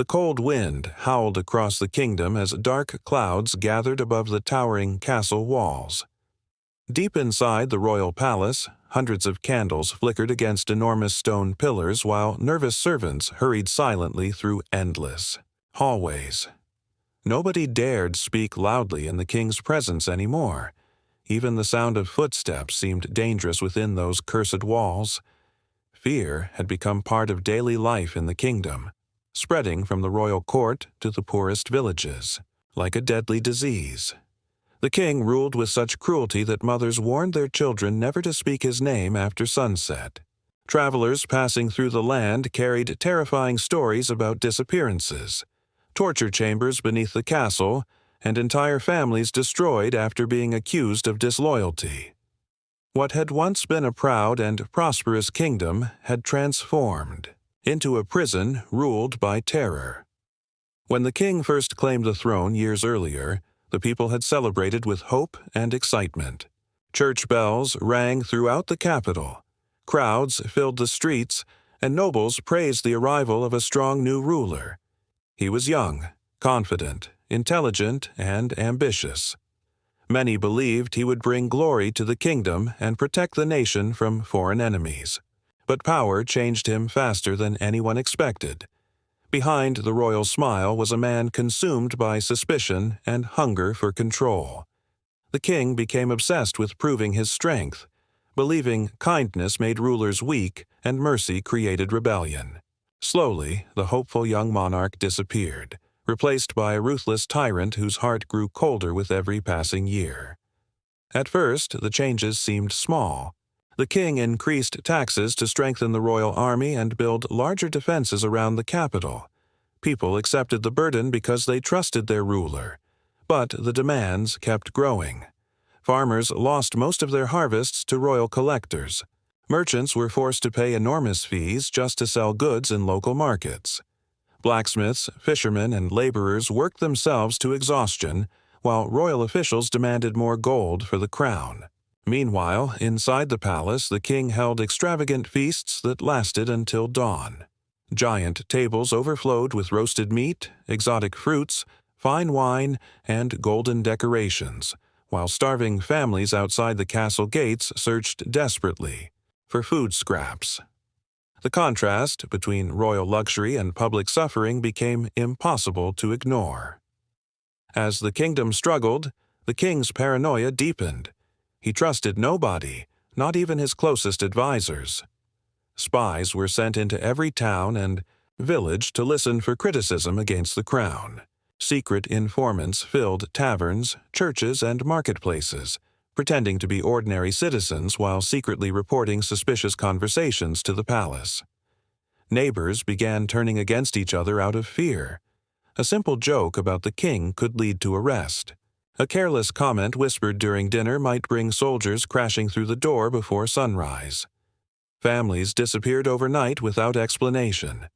The cold wind howled across the kingdom as dark clouds gathered above the towering castle walls. Deep inside the royal palace, hundreds of candles flickered against enormous stone pillars while nervous servants hurried silently through endless hallways. Nobody dared speak loudly in the king's presence anymore. Even the sound of footsteps seemed dangerous within those cursed walls. Fear had become part of daily life in the kingdom, spreading from the royal court to the poorest villages, like a deadly disease. The king ruled with such cruelty that mothers warned their children never to speak his name after sunset. Travelers passing through the land carried terrifying stories about disappearances, torture chambers beneath the castle, and entire families destroyed after being accused of disloyalty. What had once been a proud and prosperous kingdom had transformed into a prison ruled by terror. When the king first claimed the throne years earlier, the people had celebrated with hope and excitement. Church bells rang throughout the capital, crowds filled the streets, and nobles praised the arrival of a strong new ruler. He was young, confident, intelligent, and ambitious. Many believed he would bring glory to the kingdom and protect the nation from foreign enemies. But power changed him faster than anyone expected. Behind the royal smile was a man consumed by suspicion and hunger for control. The king became obsessed with proving his strength, believing kindness made rulers weak and mercy created rebellion. Slowly, the hopeful young monarch disappeared, replaced by a ruthless tyrant whose heart grew colder with every passing year. At first, the changes seemed small. The king increased taxes to strengthen the royal army and build larger defenses around the capital. People accepted the burden because they trusted their ruler. But the demands kept growing. Farmers lost most of their harvests to royal collectors. Merchants were forced to pay enormous fees just to sell goods in local markets. Blacksmiths, fishermen, and laborers worked themselves to exhaustion, while royal officials demanded more gold for the crown. Meanwhile, inside the palace, the king held extravagant feasts that lasted until dawn. Giant tables overflowed with roasted meat, exotic fruits, fine wine, and golden decorations, while starving families outside the castle gates searched desperately for food scraps. The contrast between royal luxury and public suffering became impossible to ignore. As the kingdom struggled, the king's paranoia deepened. He trusted nobody, not even his closest advisors. Spies were sent into every town and village to listen for criticism against the crown. Secret informants filled taverns, churches, and marketplaces, pretending to be ordinary citizens while secretly reporting suspicious conversations to the palace. Neighbors began turning against each other out of fear. A simple joke about the king could lead to arrest. A careless comment whispered during dinner might bring soldiers crashing through the door before sunrise. Families disappeared overnight without explanation.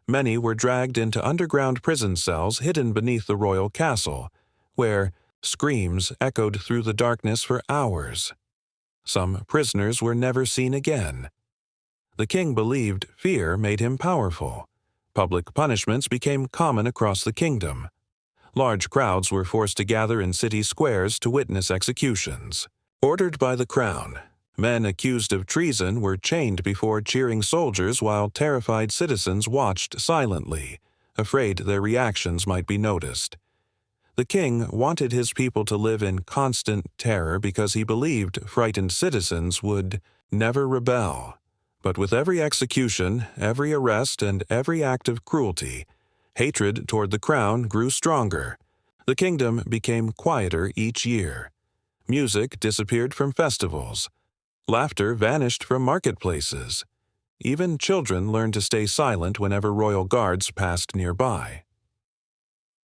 Many were dragged into underground prison cells hidden beneath the royal castle, where screams echoed through the darkness for hours. Some prisoners were never seen again. The king believed fear made him powerful. Public punishments became common across the kingdom. Large crowds were forced to gather in city squares to witness executions. Ordered by the crown, men accused of treason were chained before cheering soldiers while terrified citizens watched silently, afraid their reactions might be noticed. The king wanted his people to live in constant terror because he believed frightened citizens would never rebel. But with every execution, every arrest, and every act of cruelty, hatred toward the crown grew stronger. The kingdom became quieter each year. Music disappeared from festivals. Laughter vanished from marketplaces. Even children learned to stay silent whenever royal guards passed nearby.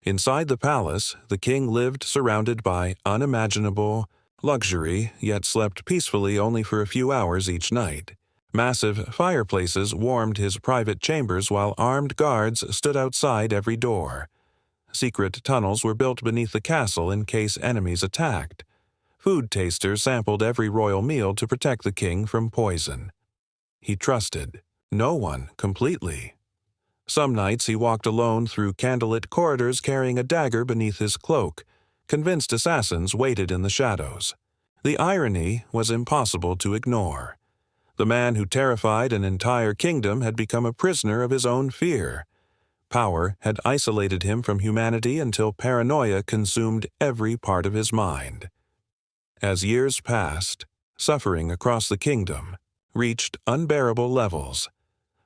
Inside the palace, the king lived surrounded by unimaginable luxury, yet slept peacefully only for a few hours each night. Massive fireplaces warmed his private chambers while armed guards stood outside every door. Secret tunnels were built beneath the castle in case enemies attacked. Food tasters sampled every royal meal to protect the king from poison. He trusted no one completely. Some nights he walked alone through candlelit corridors carrying a dagger beneath his cloak, convinced assassins waited in the shadows. The irony was impossible to ignore. The man who terrified an entire kingdom had become a prisoner of his own fear. Power had isolated him from humanity until paranoia consumed every part of his mind. As years passed, suffering across the kingdom reached unbearable levels.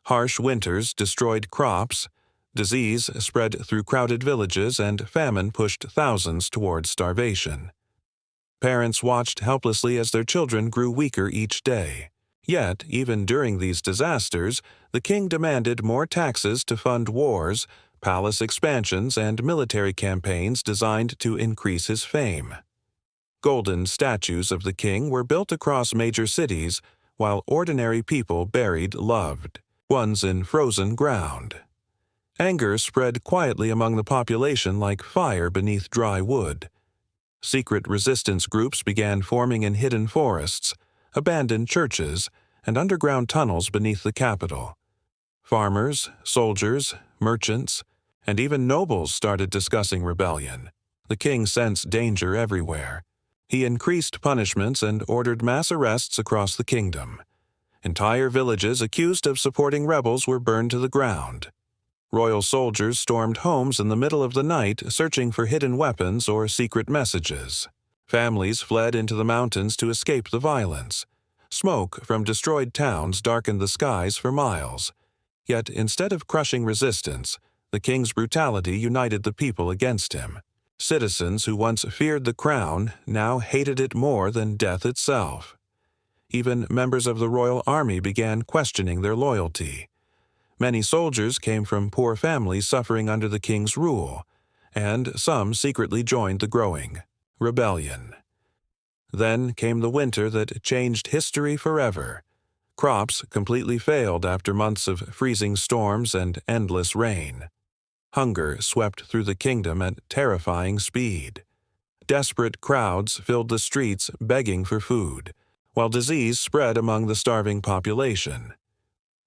Harsh winters destroyed crops, disease spread through crowded villages, and famine pushed thousands toward starvation. Parents watched helplessly as their children grew weaker each day. Yet, even during these disasters, the king demanded more taxes to fund wars, palace expansions, and military campaigns designed to increase his fame. Golden statues of the king were built across major cities, while ordinary people buried loved ones in frozen ground. Anger spread quietly among the population like fire beneath dry wood. Secret resistance groups began forming in hidden forests, abandoned churches, and underground tunnels beneath the capital. Farmers, soldiers, merchants, and even nobles started discussing rebellion. The king sensed danger everywhere. He increased punishments and ordered mass arrests across the kingdom. Entire villages accused of supporting rebels were burned to the ground. Royal soldiers stormed homes in the middle of the night, searching for hidden weapons or secret messages. Families fled into the mountains to escape the violence. Smoke from destroyed towns darkened the skies for miles. Yet instead of crushing resistance, the king's brutality united the people against him. Citizens who once feared the crown now hated it more than death itself. Even members of the royal army began questioning their loyalty. Many soldiers came from poor families suffering under the king's rule, and some secretly joined the growing rebellion. Then came the winter that changed history forever. Crops completely failed after months of freezing storms and endless rain. Hunger swept through the kingdom at terrifying speed. Desperate crowds filled the streets begging for food, while disease spread among the starving population.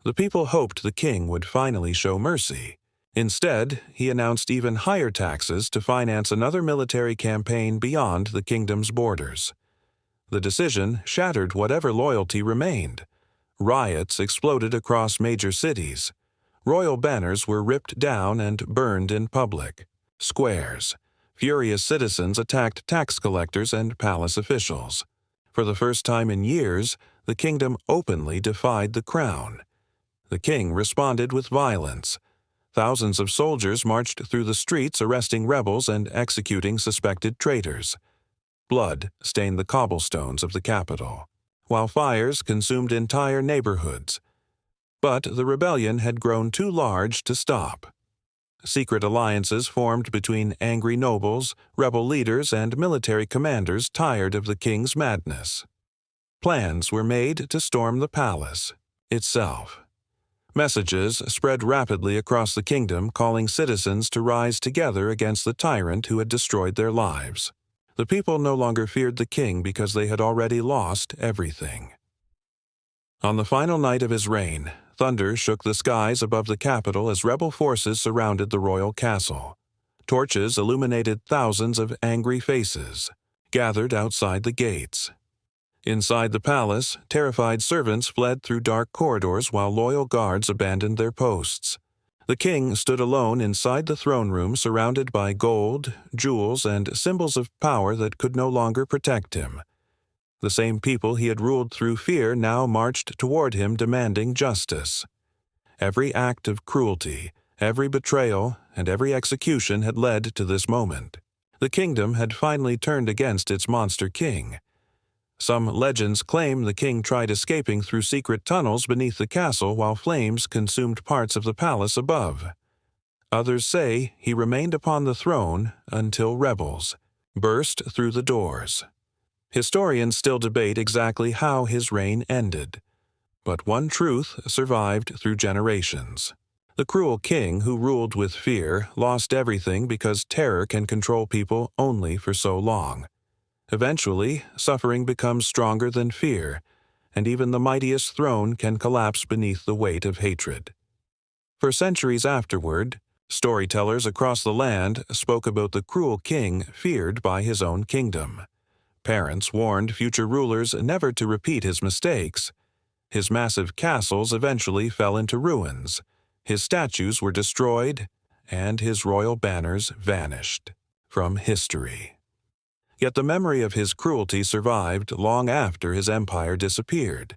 The people hoped the king would finally show mercy. Instead, he announced even higher taxes to finance another military campaign beyond the kingdom's borders. The decision shattered whatever loyalty remained. Riots exploded across major cities. Royal banners were ripped down and burned in public squares. Furious citizens attacked tax collectors and palace officials. For the first time in years, the kingdom openly defied the crown. The king responded with violence. Thousands of soldiers marched through the streets arresting rebels and executing suspected traitors. Blood stained the cobblestones of the capital, while fires consumed entire neighborhoods. But the rebellion had grown too large to stop. Secret alliances formed between angry nobles, rebel leaders, and military commanders tired of the king's madness. Plans were made to storm the palace itself. Messages spread rapidly across the kingdom calling citizens to rise together against the tyrant who had destroyed their lives. The people no longer feared the king because they had already lost everything. On the final night of his reign, thunder shook the skies above the capital as rebel forces surrounded the royal castle. Torches illuminated thousands of angry faces, gathered outside the gates. Inside the palace, terrified servants fled through dark corridors while loyal guards abandoned their posts. The king stood alone inside the throne room surrounded by gold, jewels, and symbols of power that could no longer protect him. The same people he had ruled through fear now marched toward him demanding justice. Every act of cruelty, every betrayal, and every execution had led to this moment. The kingdom had finally turned against its monster king. Some legends claim the king tried escaping through secret tunnels beneath the castle while flames consumed parts of the palace above. Others say he remained upon the throne until rebels burst through the doors. Historians still debate exactly how his reign ended, but one truth survived through generations. The cruel king who ruled with fear lost everything because terror can control people only for so long. Eventually, suffering becomes stronger than fear, and even the mightiest throne can collapse beneath the weight of hatred. For centuries afterward, storytellers across the land spoke about the cruel king feared by his own kingdom. Parents warned future rulers never to repeat his mistakes. His massive castles eventually fell into ruins. His statues were destroyed, and his royal banners vanished from history. Yet the memory of his cruelty survived long after his empire disappeared.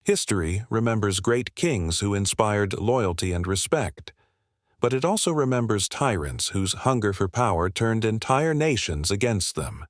History remembers great kings who inspired loyalty and respect, but it also remembers tyrants whose hunger for power turned entire nations against them.